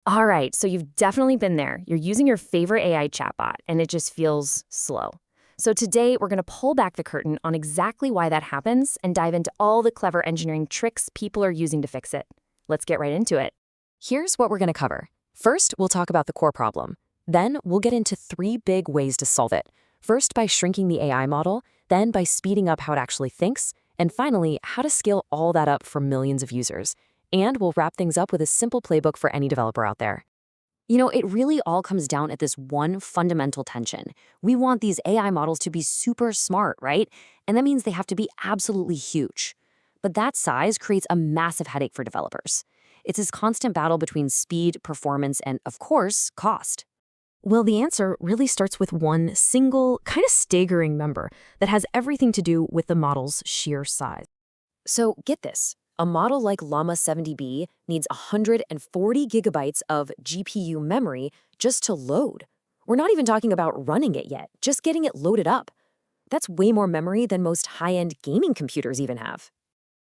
All right, so you've definitely been there. You're using your favorite AI chatbot, and it just feels slow. So today, we're going to pull back the curtain on exactly why that happens and dive into all the clever engineering tricks people are using to fix it. Let's get right into it. Here's what we're going to cover. First, we'll talk about the core problem. Then, we'll get into 3 big ways to solve it. First, by shrinking the AI model, then by speeding up how it actually thinks, and finally, how to scale all that up for millions of users. And we'll wrap things up with a simple playbook for any developer out there. It really all comes down at this one fundamental tension. We want these AI models to be super smart, right? And that means they have to be absolutely huge. But that size creates a massive headache for developers. It's this constant battle between speed, performance, and, of course, cost. Well, the answer really starts with one single, kind of staggering number that has everything to do with the model's sheer size. So get this. A model like Llama 70B needs 140 gigabytes of GPU memory just to load. We're not even talking about running it yet, just getting it loaded up. That's way more memory than most high-end gaming computers even have.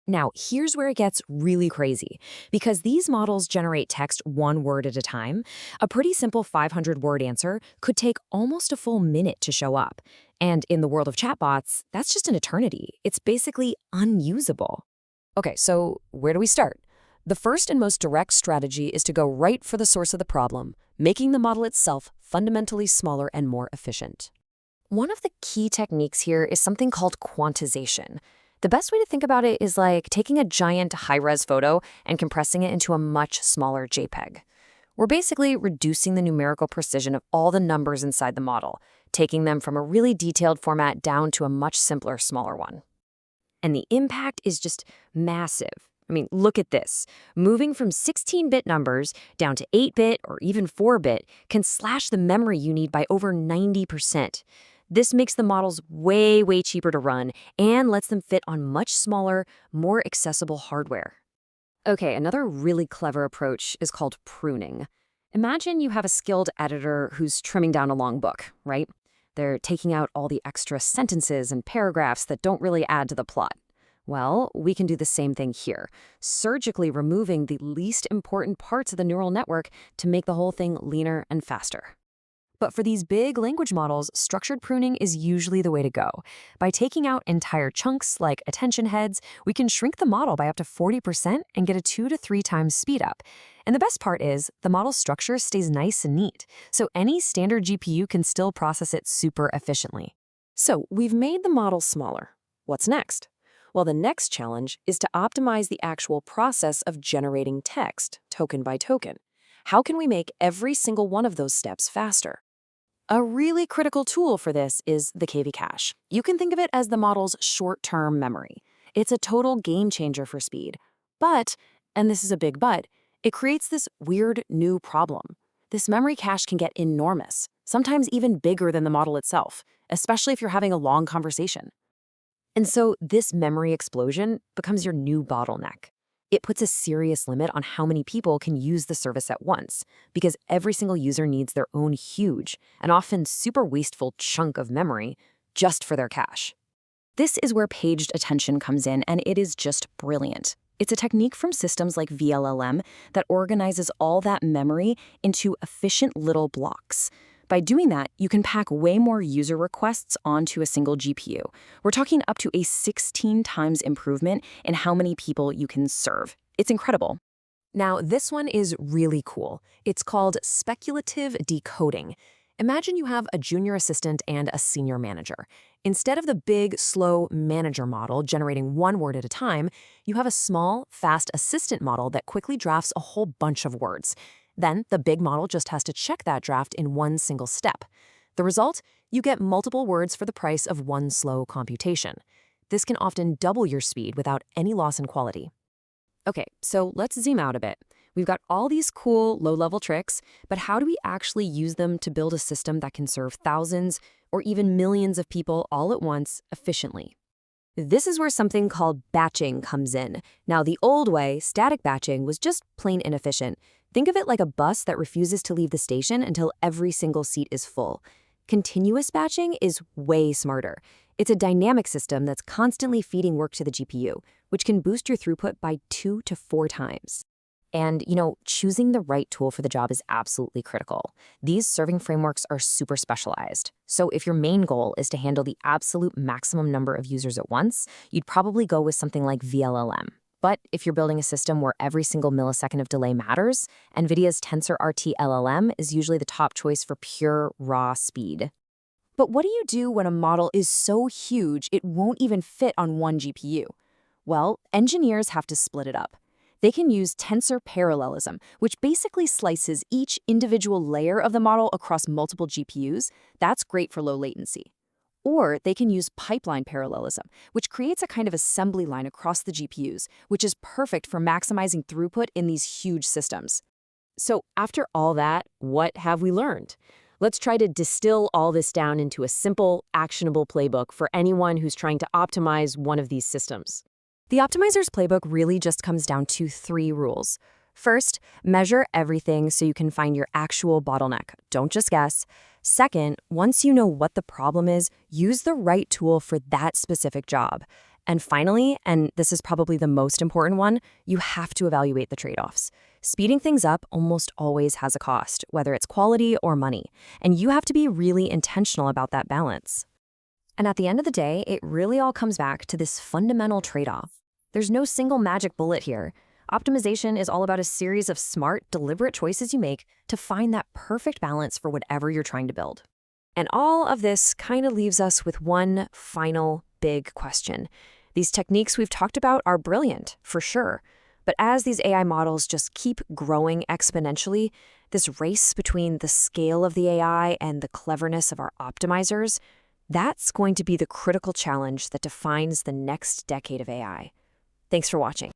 Now, here's where it gets really crazy. Because these models generate text one word at a time, a pretty simple 500-word answer could take almost a full minute to show up. And in the world of chatbots, that's just an eternity. It's basically unusable. Okay, so where do we start? The first and most direct strategy is to go right for the source of the problem, making the model itself fundamentally smaller and more efficient. One of the key techniques here is something called quantization. The best way to think about it is like taking a giant high-res photo and compressing it into a much smaller JPEG. We're basically reducing the numerical precision of all the numbers inside the model, taking them from a really detailed format down to a much simpler, smaller one. And the impact is just massive. I mean, look at this. Moving from 16-bit numbers down to 8-bit or even 4-bit can slash the memory you need by over 90%. This makes the models way, way cheaper to run and lets them fit on much smaller, more accessible hardware. Okay, another really clever approach is called pruning. Imagine you have a skilled editor who's trimming down a long book, right? They're taking out all the extra sentences and paragraphs that don't really add to the plot. Well, we can do the same thing here, surgically removing the least important parts of the neural network to make the whole thing leaner and faster. But for these big language models, structured pruning is usually the way to go. By taking out entire chunks like attention heads, we can shrink the model by up to 40% and get a 2 to 3 times speed up. And the best part is, the model's structure stays nice and neat, so any standard GPU can still process it super efficiently. So we've made the model smaller. What's next? Well, the next challenge is to optimize the actual process of generating text, token by token. How can we make every single one of those steps faster? A really critical tool for this is the KV cache. You can think of it as the model's short-term memory. It's a total game changer for speed. But, and this is a big but, it creates this weird new problem. This memory cache can get enormous, sometimes even bigger than the model itself, especially if you're having a long conversation. And so this memory explosion becomes your new bottleneck. It puts a serious limit on how many people can use the service at once, because every single user needs their own huge and often super wasteful chunk of memory just for their cache. This is where paged attention comes in, and it is just brilliant. It's a technique from systems like VLLM that organizes all that memory into efficient little blocks. By doing that, you can pack way more user requests onto a single GPU. We're talking up to a 16 times improvement in how many people you can serve. It's incredible. Now, this one is really cool. It's called speculative decoding. Imagine you have a junior assistant and a senior manager. Instead of the big, slow manager model generating one word at a time, you have a small, fast assistant model that quickly drafts a whole bunch of words. Then the big model just has to check that draft in one single step. The result? You get multiple words for the price of one slow computation. This can often double your speed without any loss in quality. Okay, so let's zoom out a bit. We've got all these cool low-level tricks, but how do we actually use them to build a system that can serve thousands or even millions of people all at once efficiently? This is where something called batching comes in. Now, the old way, static batching, was just plain inefficient. Think of it like a bus that refuses to leave the station until every single seat is full. Continuous batching is way smarter. It's a dynamic system that's constantly feeding work to the GPU, which can boost your throughput by 2 to 4 times. And, choosing the right tool for the job is absolutely critical. These serving frameworks are super specialized. So if your main goal is to handle the absolute maximum number of users at once, you'd probably go with something like VLLM. But if you're building a system where every single millisecond of delay matters, NVIDIA's TensorRT LLM is usually the top choice for pure, raw speed. But what do you do when a model is so huge it won't even fit on one GPU? Well, engineers have to split it up. They can use tensor parallelism, which basically slices each individual layer of the model across multiple GPUs. That's great for low latency. Or they can use pipeline parallelism, which creates a kind of assembly line across the GPUs, which is perfect for maximizing throughput in these huge systems. So after all that, what have we learned? Let's try to distill all this down into a simple, actionable playbook for anyone who's trying to optimize one of these systems. The optimizer's playbook really just comes down to 3 rules. First, measure everything so you can find your actual bottleneck. Don't just guess. Second, once you know what the problem is, use the right tool for that specific job. And finally, and this is probably the most important one, you have to evaluate the trade-offs. Speeding things up almost always has a cost, whether it's quality or money, and you have to be really intentional about that balance. And at the end of the day, it really all comes back to this fundamental trade-off. There's no single magic bullet here. Optimization is all about a series of smart, deliberate choices you make to find that perfect balance for whatever you're trying to build. And all of this kind of leaves us with one final big question. These techniques we've talked about are brilliant, for sure. But as these AI models just keep growing exponentially, this race between the scale of the AI and the cleverness of our optimizers, that's going to be the critical challenge that defines the next decade of AI. Thanks for watching.